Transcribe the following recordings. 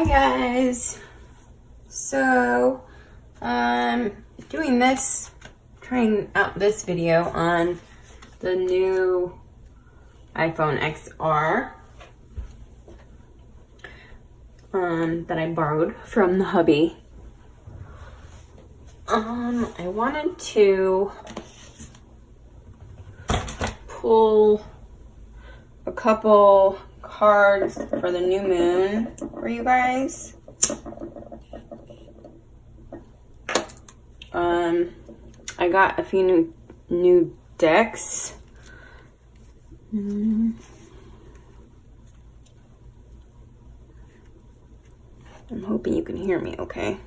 Hi guys. So doing this, trying out this video on the new iPhone XR that I borrowed from the hubby. I wanted to pull a couple cards for the new moon for you guys. I got a few new decks. I'm hoping you can hear me okay.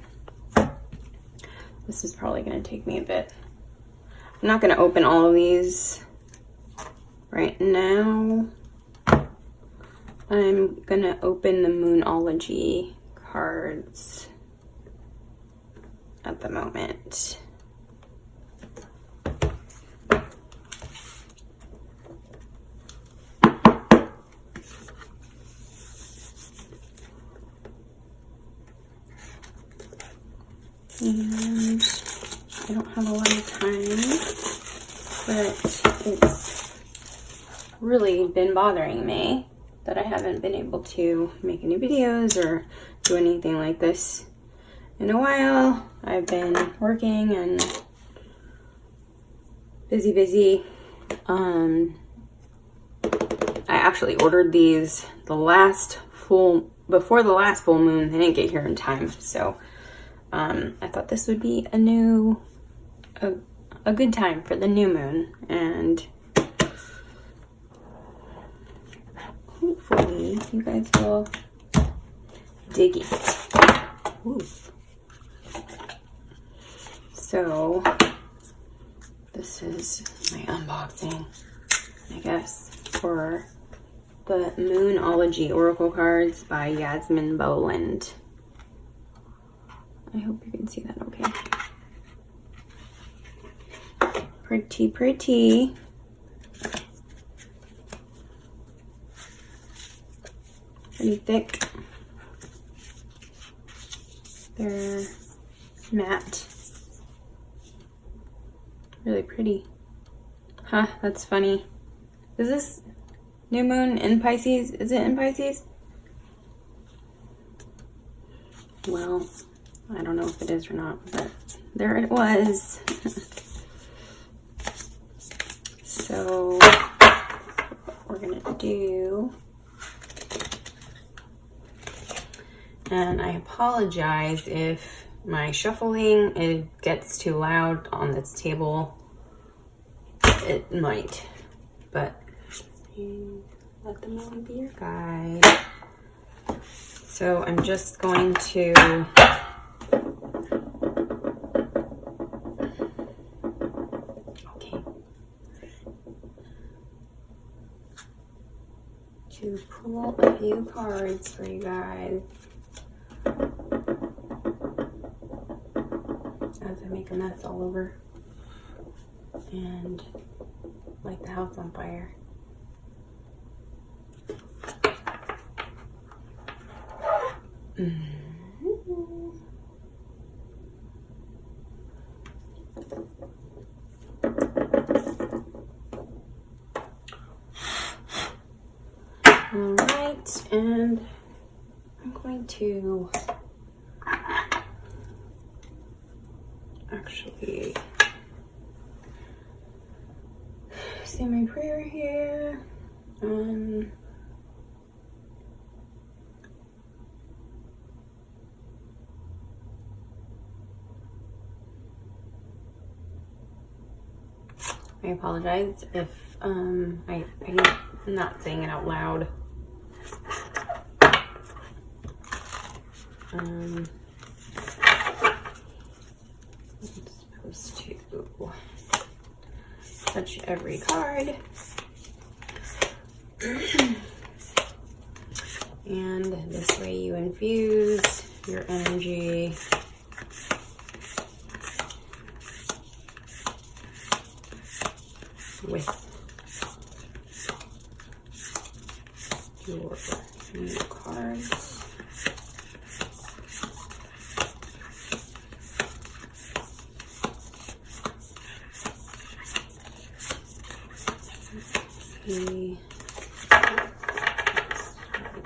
This is probably going to take me a bit. I'm not going to open all of these right now. I'm going to open the Moonology cards at the moment. And I don't have a lot of time, but it's really been bothering me that I haven't been able to make any videos or do anything like this in a while. I've been working and busy. I actually ordered these before the last full moon. They didn't get here in time, so I thought this would be a good time for the new moon, and hopefully you guys will dig it. Ooh. So this is my unboxing, I guess, for the Moonology Oracle cards by Yasmin Boland. I hope you can see that okay. Pretty. Pretty thick. They're matte. Really pretty. Huh, that's funny. Is this new moon in Pisces? Is it in Pisces? Well, I don't know if it is or not, but there it was. So what we're gonna do, and I apologize if my shuffling gets too loud on this table. It might, but let the moon be your guide. So I'm just going to pull a few cards for you guys as I make a mess all over and light the house on fire. Alright, and I'm going to actually say my prayer here. I apologize if I'm not saying it out loud. I'm supposed to touch every card. And this way you infuse your energy with your new cards. be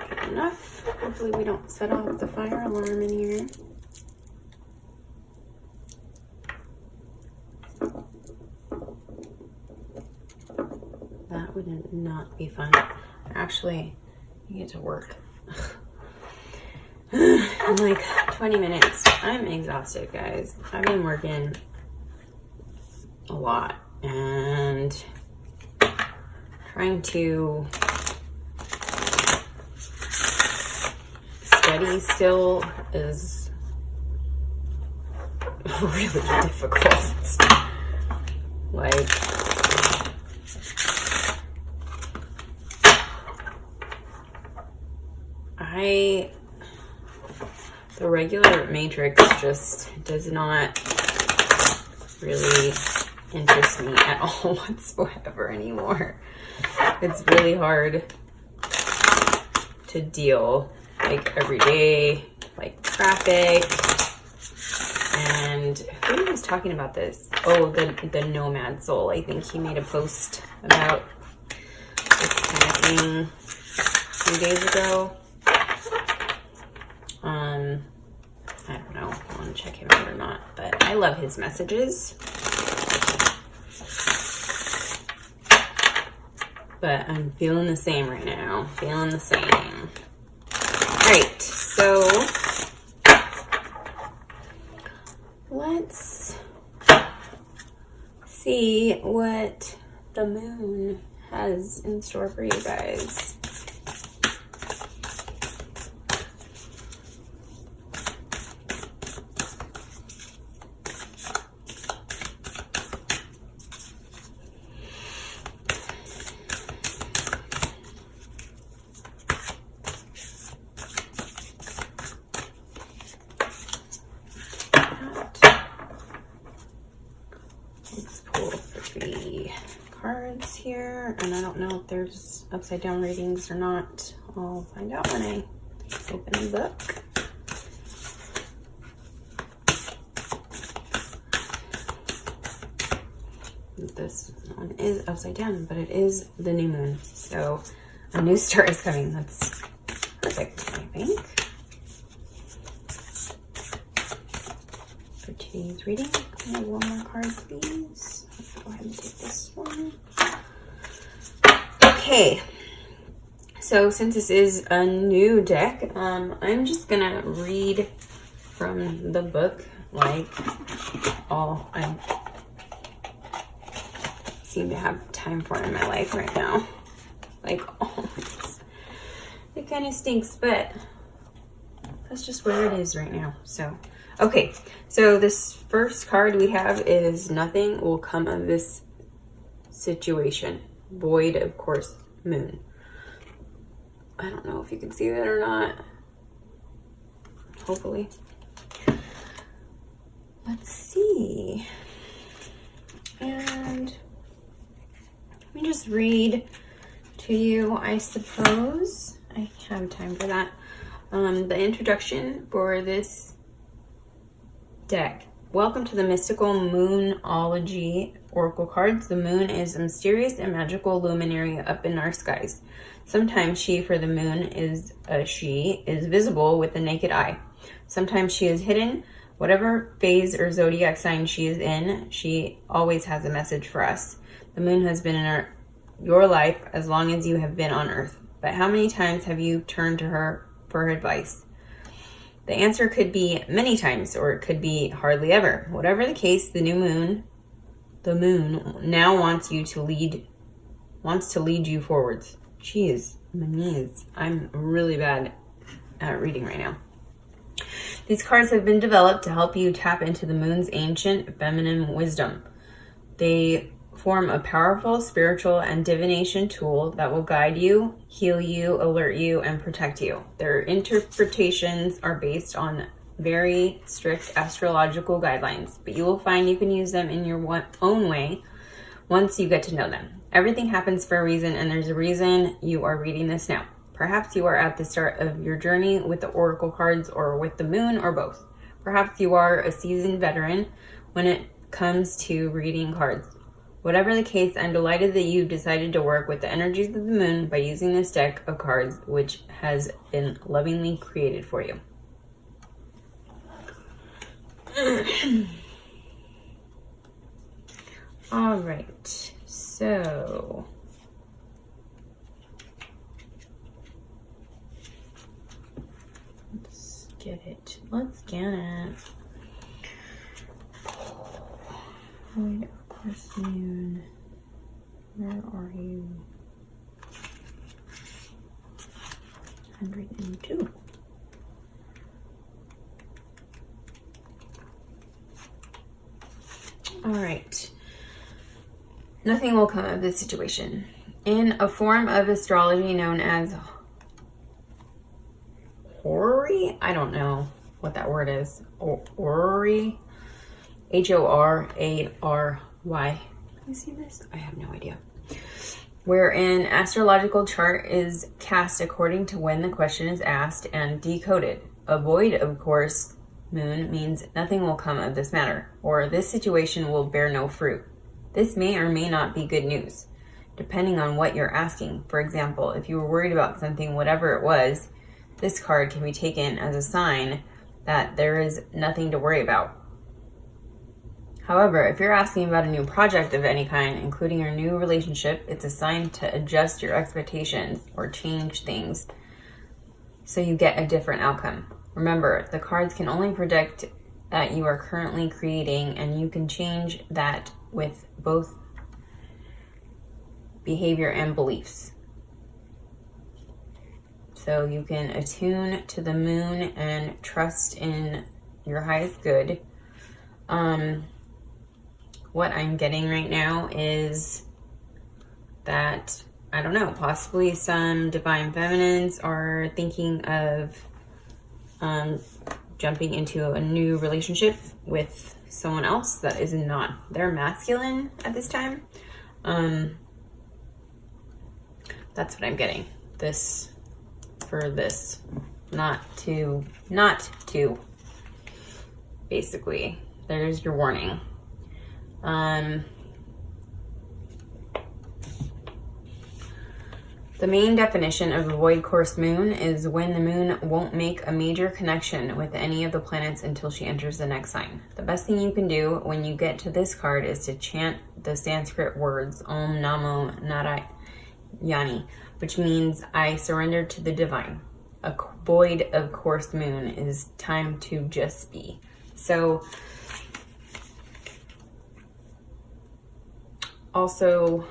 good enough. Hopefully we don't set off the fire alarm in here. That would not be fun. Actually, you get to work in like 20 minutes. I'm exhausted, guys. I've been working a lot and trying to study still is really difficult. Like, the regular Matrix just does not really interest me at all whatsoever anymore. It's really hard to deal, like, every day, like traffic. And who was talking about this? Oh, the Nomad Soul. I think he made a post about this kind of thing a few days ago. I don't know if I want to check him out or not, but I love his messages. But I'm feeling the same right now. Feeling the same. Alright, so let's see what the moon has in store for you guys. Cards here, and I don't know if there's upside down readings or not. I'll find out when I open the book. This one is upside down, but it is the new moon, so a new start is coming. That's perfect, I think, for today's reading. I have one more card, please. Let's go ahead and take this one. Okay, so since this is a new deck, I'm just gonna read from the book, like all I seem to have time for in my life right now. Like, always. It kind of stinks, but that's just where it is right now. So, okay, so this first card we have is nothing will come of this situation. Void, of course, moon. I don't know if you can see that or not. Hopefully. Let's see. And let me just read to you, I suppose. I have time for that. The introduction for this deck. Welcome to the mystical Moonology oracle cards. The moon is a mysterious and magical luminary up in our skies. Sometimes she, for the moon is a she, is visible with the naked eye. Sometimes she is hidden. Whatever phase or zodiac sign she is in, she always has a message for us. The moon has been in your life as long as you have been on Earth. But how many times have you turned to her for advice? The answer could be many times, or it could be hardly ever. Whatever the case, the moon now wants to lead you forwards. Jeez, my knees. I'm really bad at reading right now. These cards have been developed to help you tap into the moon's ancient feminine wisdom. They form a powerful spiritual and divination tool that will guide you, heal you, alert you, and protect you. Their interpretations are based on very strict astrological guidelines, but you will find you can use them in your own way once you get to know them. Everything happens for a reason, and there's a reason you are reading this now. Perhaps you are at the start of your journey with the oracle cards or with the moon, or both. Perhaps you are a seasoned veteran when it comes to reading cards. Whatever the case, I'm delighted that you've decided to work with the energies of the moon by using this deck of cards, which has been lovingly created for you. All right, so let's get it. Let's get it. Void of course moon. Where are you? 102. All right. Nothing will come of this situation. In a form of astrology known as horary, I don't know what that word is. Horary, H-O-R-A-R-Y. Can you see this? I have no idea. Where an astrological chart is cast according to when the question is asked and decoded. A void, of course, moon means nothing will come of this matter, or this situation will bear no fruit. This may or may not be good news, depending on what you're asking. For example, if you were worried about something, whatever it was, this card can be taken as a sign that there is nothing to worry about. However, if you're asking about a new project of any kind, including your new relationship, it's a sign to adjust your expectations or change things so you get a different outcome. Remember, the cards can only predict that you are currently creating, and you can change that with both behavior and beliefs. So you can attune to the moon and trust in your highest good. What I'm getting right now is that, I don't know, possibly some divine feminines are thinking of jumping into a new relationship with someone else that is not their masculine at this time. That's what I'm getting. This for this. Not to. Basically, there's your warning. The main definition of a void course moon is when the moon won't make a major connection with any of the planets until she enters the next sign. The best thing you can do when you get to this card is to chant the Sanskrit words Om Namo Narayani, which means I surrender to the divine. A void of course moon is time to just be. So also,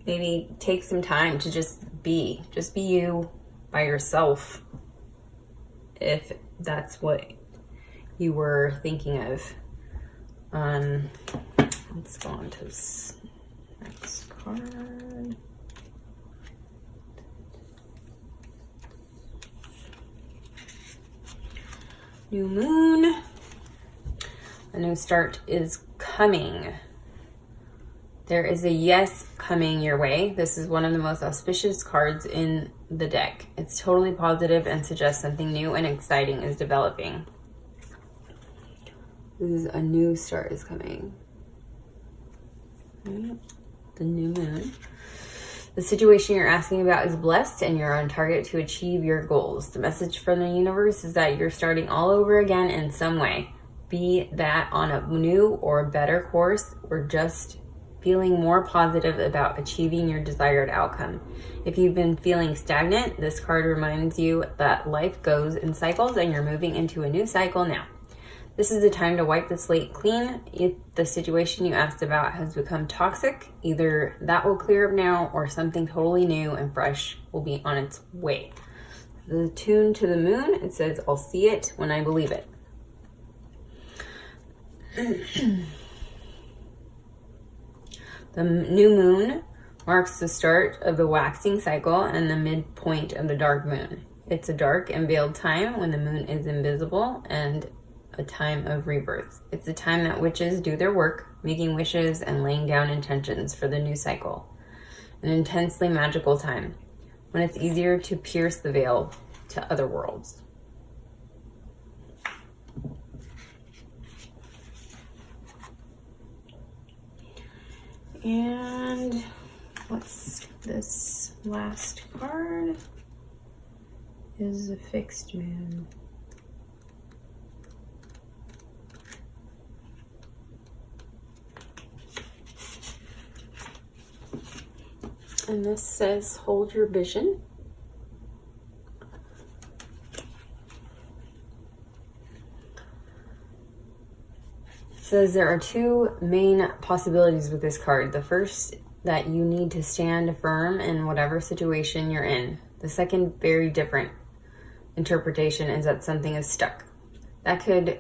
maybe take some time to just be you by yourself, if that's what you were thinking of. Let's go on to this next card. New moon. A new start is coming. There is a yes coming your way. This is one of the most auspicious cards in the deck. It's totally positive and suggests something new and exciting is developing. This is a new start is coming. The new moon. The situation you're asking about is blessed and you're on target to achieve your goals. The message from the universe is that you're starting all over again in some way. Be that on a new or better course, or just feeling more positive about achieving your desired outcome. If you've been feeling stagnant, this card reminds you that life goes in cycles and you're moving into a new cycle now. This is the time to wipe the slate clean. If the situation you asked about has become toxic, either that will clear up now or something totally new and fresh will be on its way. The tune to the moon, it says, I'll see it when I believe it. The new moon marks the start of the waxing cycle and the midpoint of the dark moon. It's a dark and veiled time when the moon is invisible and a time of rebirth. It's the time that witches do their work, making wishes and laying down intentions for the new cycle. An intensely magical time when it's easier to pierce the veil to other worlds. And what's this last card? Is a fixed moon. And this says, hold your vision. It says there are two main possibilities with this card. The first, that you need to stand firm in whatever situation you're in. The second, very different interpretation, is that something is stuck. That could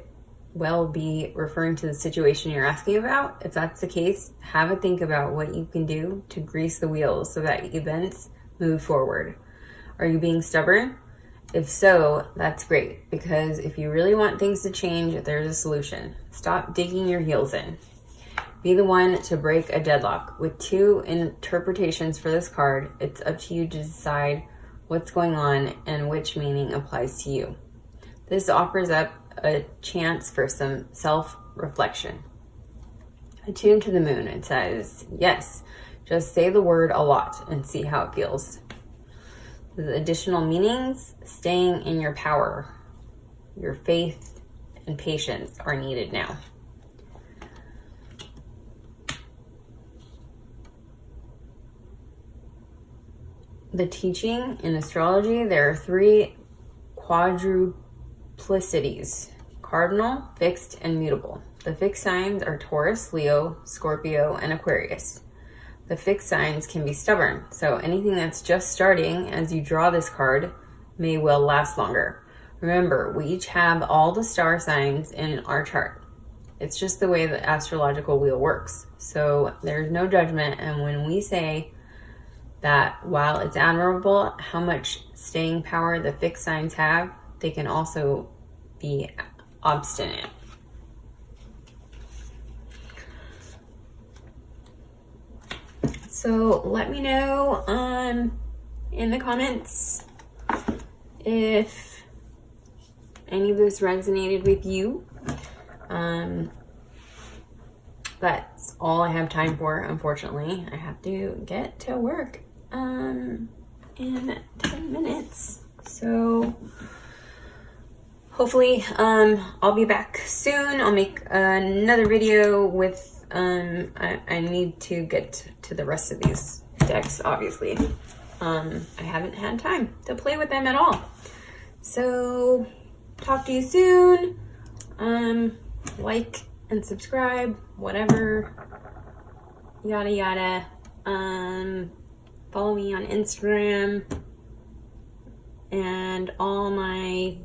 well be referring to the situation you're asking about. If that's the case, have a think about what you can do to grease the wheels so that events move forward. Are you being stubborn? If so, that's great, because if you really want things to change, there's a solution. Stop digging your heels in. Be the one to break a deadlock. With two interpretations for this card, it's up to you to decide what's going on and which meaning applies to you. This offers up a chance for some self-reflection. Attuned to the moon, it says, yes, just say the word a lot and see how it feels. The additional meanings, staying in your power, your faith and patience are needed now. The teaching in astrology, there are three quadruplicities: cardinal, fixed, and mutable. The fixed signs are Taurus, Leo, Scorpio, and Aquarius. The fixed signs can be stubborn, so anything that's just starting as you draw this card may well last longer. Remember, we each have all the star signs in our chart. It's just the way the astrological wheel works. So there's no judgment, and when we say that while it's admirable how much staying power the fixed signs have, they can also be obstinate. So let me know in the comments if any of this resonated with you. That's all I have time for, unfortunately. I have to get to work in 10 minutes. So hopefully I'll be back soon. I'll make another video with I need to get to the rest of these decks, obviously. I haven't had time to play with them at all. So talk to you soon. Like and subscribe, whatever, yada yada. Follow me on Instagram, and all my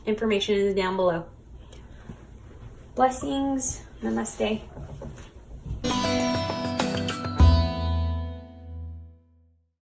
information is down below. Blessings. Namaste.